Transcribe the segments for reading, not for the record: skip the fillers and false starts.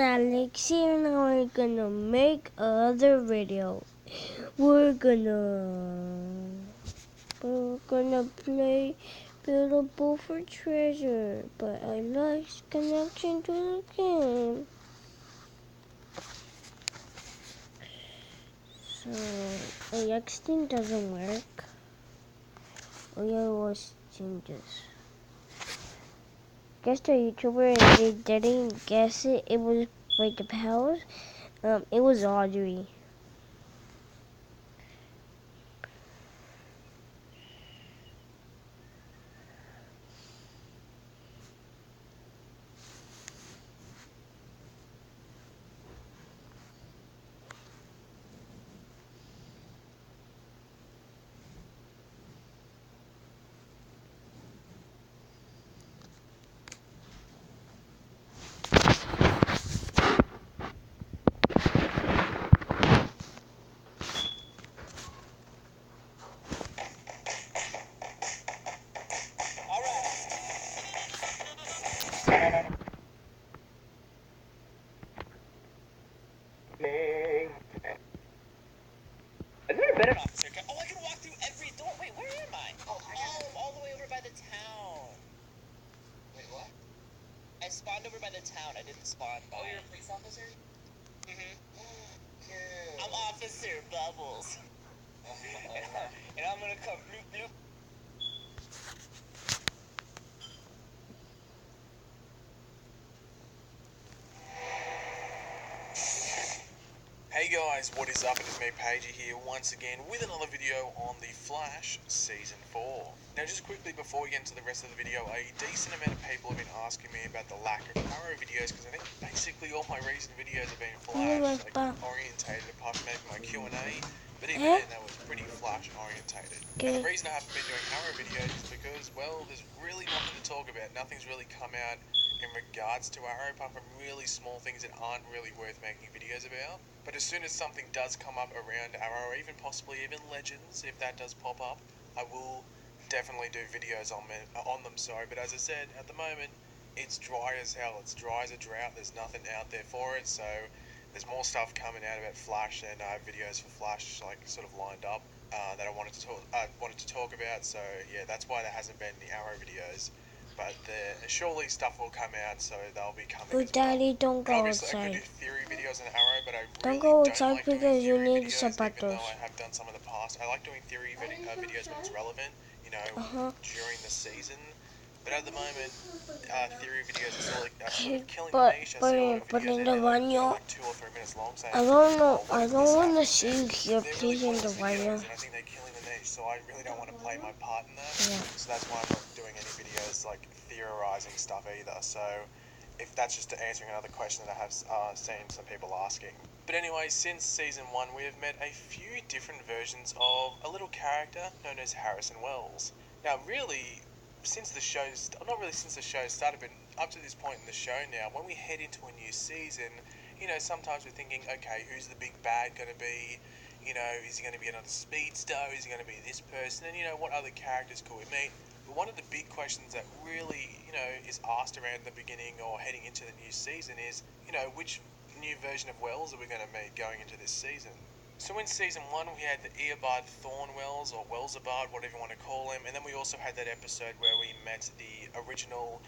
Alexi and I are gonna make another video. We're gonna play Buildable for Treasure, but I lost connection to the game. So the X thing doesn't work. Oh yeah, it was changes. Guess the YouTuber and they didn't guess it. It was like the powers. It was Audrey. I've never been an officer. Oh, I can walk through every door. Wait, where am I? Oh, all the way over by the town. Wait, what? I spawned over by the town. I didn't spawn by. Oh, you're a police officer? Mm-hmm. I'm Officer Bubbles. And I'm gonna come bloop bloop. Hey guys, what is up? It is me, Pagey here, once again with another video on The Flash Season 4. Now just quickly before we get into the rest of the video, a decent amount of people have been asking me about the lack of Arrow videos, because I think basically all my recent videos have been Flash orientated, apart from maybe my Q&A, but even then that was pretty Flash orientated. And the reason I haven't been doing Arrow videos is because, well, there's really nothing to talk about. Nothing's really come out in regards to Arrow, apart from really small things that aren't really worth making videos about. But as soon as something does come up around Arrow, or even possibly even Legends, if that does pop up, I will definitely do videos on them, sorry. But as I said, at the moment, it's dry as hell. It's dry as a drought. There's nothing out there for it, so there's more stuff coming out about Flash, and I have videos for Flash like sort of lined up that I wanted to talk about. So yeah, that's why there hasn't been the Arrow videos. But surely stuff will come out, so they'll be coming as well. Daddy, don't go Obviously, I could outside. do theory videos on Arrow, but I Don't really go don't outside like doing because you theory need videos, even zapatos. though I have done some in the past. I like doing theory videos when it's relevant, you know, during the season. But at the moment, theory videos are sort of killing the niche. I see a lot of videos out there that are like 2 or 3 minutes long saying, I don't know. oh, what I if don't this want to happens? see you here, They're really please, in the pointless video. videos, and I think they're killing the niche, so I really don't want to play my part in that. Yeah. So that's why I'm not doing any videos like theorizing stuff either. So if that's just answering another question that I have seen some people asking. But anyway, since season 1, we have met a few different versions of a little character known as Harrison Wells. Now, really, since the show, not really since the show started, but up to this point in the show now, when we head into a new season, you know, sometimes we're thinking, okay, who's the big bad going to be? You know, is he going to be another speedster? Is he going to be this person? And, you know, what other characters could we meet? But one of the big questions that really, you know, is asked around the beginning or heading into the new season is, you know, which new version of Wells are we going to meet going into this season? So in season 1, we had the Eobard Thornwells, or Wellsabard, whatever you want to call him, and then we also had that episode where we met the original,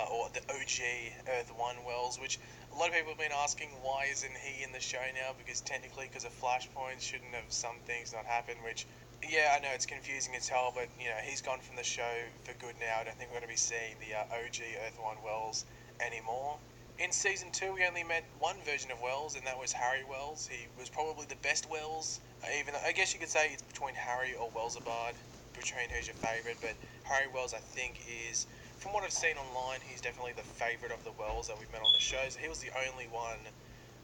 or the OG Earth 1 Wells, which a lot of people have been asking, why isn't he in the show now? Because technically, because of Flashpoint, shouldn't have some things not happened, which, yeah, I know it's confusing as hell, but, you know, he's gone from the show for good now. I don't think we're going to be seeing the OG Earth 1 Wells anymore. In season 2, we only met one version of Wells, and that was Harry Wells. He was probably the best Wells. Even I guess you could say it's between Harry or Wellsabard, between who's your favourite. But Harry Wells, I think, is, from what I've seen online, he's definitely the favourite of the Wells that we've met on the shows. He was the only one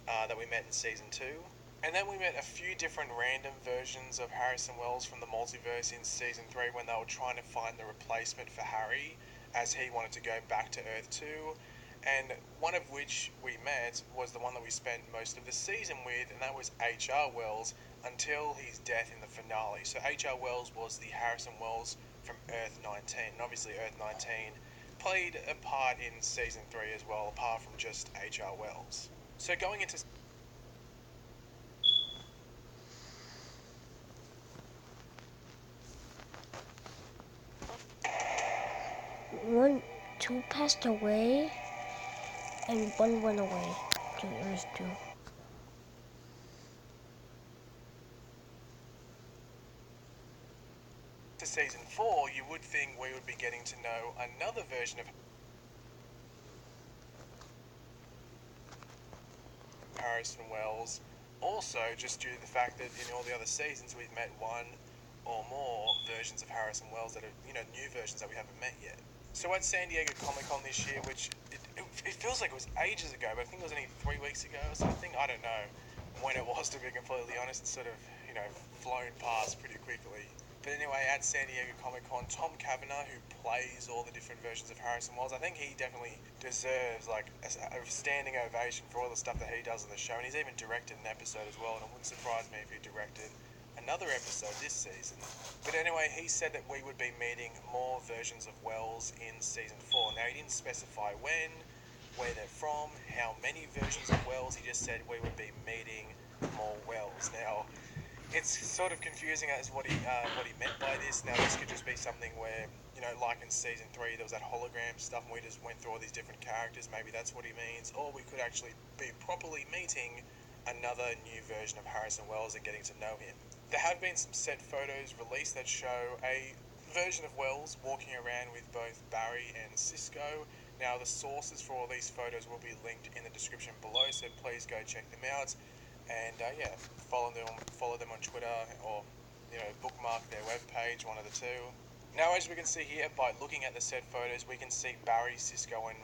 that we met in season 2. And then we met a few different random versions of Harrison Wells from the multiverse in season 3 when they were trying to find the replacement for Harry, as he wanted to go back to Earth 2. And one of which we met was the one that we spent most of the season with, and that was H.R. Wells until his death in the finale. So H.R. Wells was the Harrison Wells from Earth 19, and obviously Earth 19 played a part in season 3 as well, apart from just H.R. Wells. So going into two passed away, and one went away to Earth 2. season 4, you would think we would be getting to know another version of Harrison Wells. Also, just due to the fact that in all the other seasons we've met one or more versions of Harrison Wells that are, new versions that we haven't met yet. So at San Diego Comic-Con this year, which it feels like it was ages ago, but I think it was only 3 weeks ago or something. I don't know when it was, to be completely honest. It's sort of, flown past pretty quickly. But anyway, at San Diego Comic-Con, Tom Cavanagh, who plays all the different versions of Harrison Wells, I think he definitely deserves like a standing ovation for all the stuff that he does on the show. And he's even directed an episode as well, and it wouldn't surprise me if he directed another episode this season. But anyway, he said that we would be meeting more versions of Wells in season 4. Now, he didn't specify when, where they're from, how many versions of Wells. He just said we would be meeting more Wells. Now, it's sort of confusing as what he meant by this. Now, this could just be something where, like in season 3, there was that hologram stuff and we just went through all these different characters. Maybe that's what he means. Or we could actually be properly meeting another new version of Harrison Wells and getting to know him. There have been some set photos released that show a version of Wells walking around with both Barry and Cisco. Now, the sources for all these photos will be linked in the description below, so please go check them out. And follow them on Twitter, or bookmark their webpage, one of the two. Now, as we can see here, by looking at the set photos, we can see Barry, Cisco, and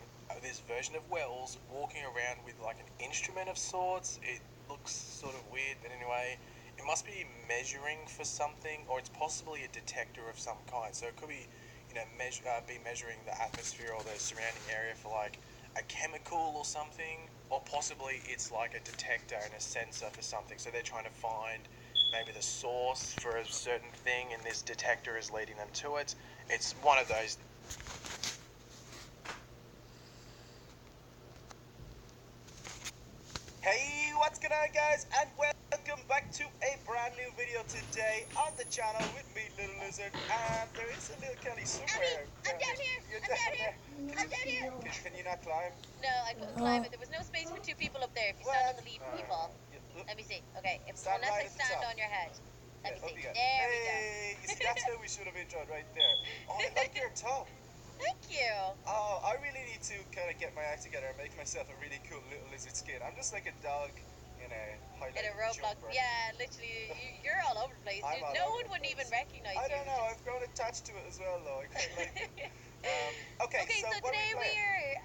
this version of Wells walking around with like an instrument of sorts. It looks sort of weird, but anyway, it must be measuring for something, or it's possibly a detector of some kind. So it could be, be measuring the atmosphere or the surrounding area for like a chemical or something, or possibly it's like a detector and a sensor for something. So they're trying to find maybe the source for a certain thing, and this detector is leading them to it. It's one of those. Hey, what's going on, guys, and welcome back to a brand new video today on the channel with me, Little Lizard, and there is a little Kelly somewhere. I'm down here. You're I'm down here. I'm down here. Can you not climb? No, I couldn't climb it. There was no space for 2 people up there. If you stand on the lead, people. Let me see. Okay, Stand unless right I at the stand top. on your head. Let me Up see. you go. There we go. Hey, you see, that's how we should have introed right there. Oh, I like your top. Thank you. Oh, I really need to kind of get my act together and make myself a really cool little lizard skin. I'm just like a dog in a highlight In a Roblox. jumper. Yeah, literally. You're all over the place. I'm all No over one the wouldn't place. even recognize I you. don't know, I've grown attached to it as well, though. I quite like it. Okay, Okay, so what are today we playing?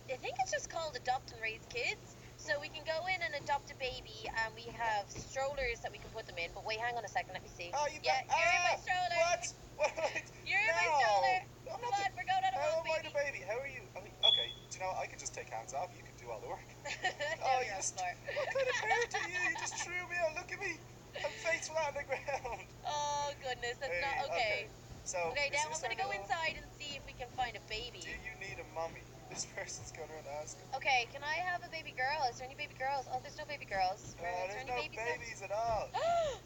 we're, I think it's just called Adopt and Raise Kids. So we can go in and adopt a baby, and we have strollers that we can put them in. But wait, hang on a second, let me see. Oh, you Yeah, you're in my stroller. What? What? You're in my No. stroller. I'm Come not on, we're going on a How boat, am I baby. the baby? How are you? I mean, okay, do you know, I can just take hands off. You can do all the work. Now you you're on just, the floor. what kind of parent are you? You just threw me out. Look at me. I'm face flat on the ground. Oh goodness, that's Hey, not okay. So, Okay, is now this I'm gonna our go little- inside and see if we can find a baby. Do you need a mummy? This person's going around asking. Okay, can I have a baby girl? Is there any baby girls? Oh, there's no baby girls. Is there There's any no babies? babies at all.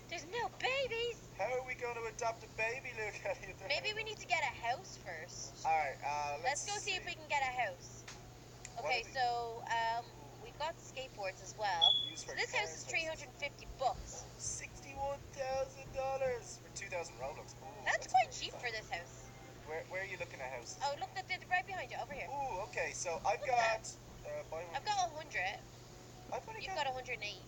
There's no babies. How are we going to adopt a baby, Luke? Maybe we need to get a house first. Alright, Let's go see if we can get a house. What Okay, are the- so we've got skateboards as well. Used So for this house is parents' $350. $61,000 for 2,000 Robux. Ooh, That's quite pretty cheap fun. for this house. Where are you looking at houses? Oh, look, they're right behind you, over here. Ooh, okay, so I've Look at got. Buy one. I've got 100. I've only You've got 108.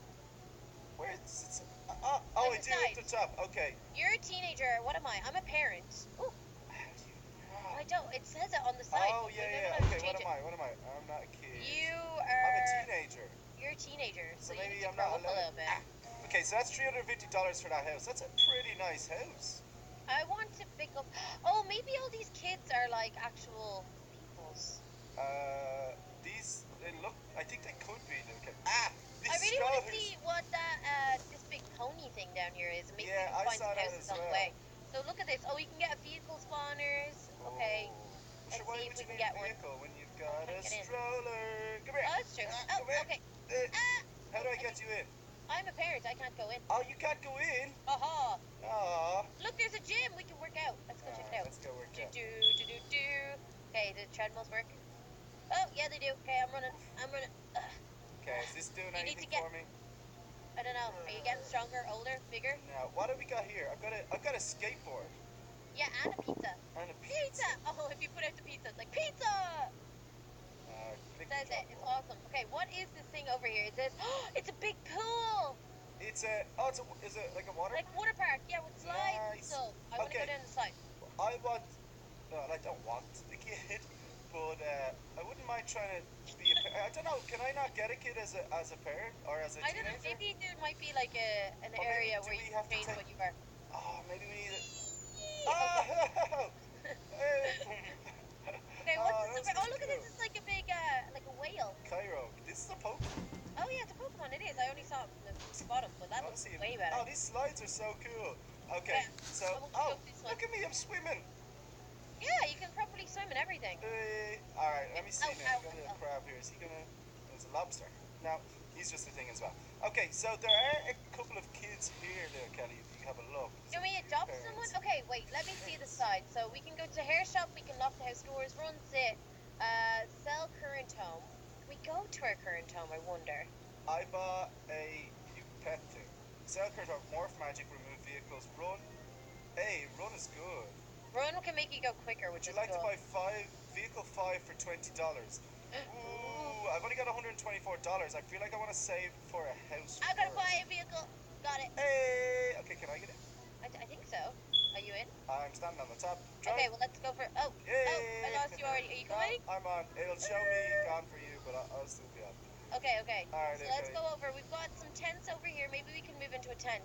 Where is it? Oh, I Like do the at the top. Okay. You're a teenager. What am I? I'm a parent. Oh, How do you? I don't. It says it on the side. Oh but yeah, we yeah. don't know how to Okay, change what am I? What am I? I'm not a kid. You I'm are. a teenager. You're a teenager, So so you maybe need to I'm grow not up a little bit. Okay, so that's $350 for that house. That's a pretty nice house. I want to pick up. Oh, maybe all these kids are like actual peoples. These they look. I think they could be. Look at these I really want to strollers. see what that this big pony thing down here is. Maybe Yeah, I we can find saw some that houses as on the well. way. So look at this. Oh, you can get a vehicle spawners. Okay. Oh. Let's Sure, why see would if you we need can a get one. vehicle when you've got a Can't get in. stroller? Come here. Oh, that's true. Come Oh, here. okay. do I get you in? I'm a parent. I can't go in. Oh, you can't go in? Aha! Aw. Look, there's a gym. We can work out. Let's go check it out. Let's go work out. Okay, the treadmills work. Oh, yeah, they do. Okay, I'm running. Okay, is this doing You need anything to for me? I don't know. Are you getting stronger, older, bigger? Now, what have we got here? I've got a skateboard Yeah, and a pizza. and a Pizza! Oh, if you put out the pizza, it's like pizza! Click Says the it. top It's one. awesome. Okay, what is this thing over here? It says, it's a big pool! Is it like a water? Like water park, yeah, with slides and Nice. stuff. I want to Okay. go down the slide. I want, well, I don't want the kid, but I wouldn't mind trying to be a parent. I don't know, can I not get a kid as a parent or as a I don't know, teenager? maybe there might be like an Or maybe area do where we you have can to change take- what you are. Oh, maybe we need it. Okay. Oh! Hey. Okay, what's this that's over? Oh, look at cool. this. It's like a big, like a whale. Cairo. This is a Pokemon. Oh, yeah, it's a Pokemon. It is. I only saw it from the bottom, but that looks Honestly, way better. oh, these slides are so cool. Okay, Yeah, so, I will go this one. look at me, I'm swimming. Yeah, you can properly swim and everything. Hey. All right, let me see Ow, now. ow, Got a ow. crab here. Is he gonna? There's a lobster. Now, he's just a thing as well. Okay, so there are a couple of kids here, there, Kelly. If you have a look. Can we adopt someone? Okay, wait, let me see the side. So we can go to hair shop, we can lock the house doors, run sit, sell current home. Can we go to our current home, I wonder? I bought a new pet thing. Sell card or morph magic, remove vehicles, run. Hey, run is good. Run can make you go quicker, Would which you is like to cool. buy vehicle 5 for $20? Ooh, I've only got $124. I feel like I want to save for a house. I'm gonna first. buy a vehicle. Got it. Hey, okay, can I get in? I think so. Are you in? I'm standing on the top. Drive. Okay, well, let's go for. Oh, Yay! I lost you already. Are you No, coming? I'm on. It'll show me gone for you, but I'll still be on. Okay. Alright, So let's okay. go over. We've got some tents over here. Maybe we can move into a tent.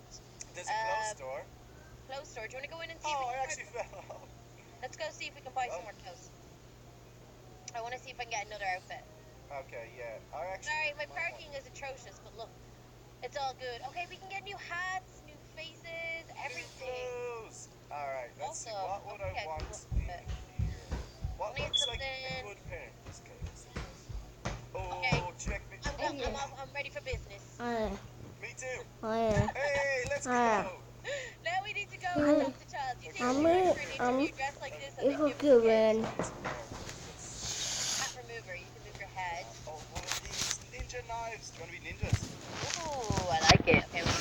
There's a clothes store. Clothes store. Do you want to go in and see Oh, if we I can actually fell off. Let's go see if we can buy some Oh. more clothes. I want to see if I can get another outfit. Okay, yeah. I actually. Sorry, my parking is atrocious, but look, it's all good. Okay, we can get new hats, new faces, everything. Clothes. Alright, let's see. Also, What would I okay, want cool. in here? What Need looks like a something- good pair? This case. Oh, Okay. check me. I'm ready for business. Me too. Yeah. Hey, let's go. Now we need to go Mm. adopt a child. Do you think I'm we're ready a- for an interview dressed like this? and It's they a give us good kids? one. Hat remover. You can move your head. Oh, one of these ninja knives. Do you want to be ninjas? Ooh, I like it. Okay, we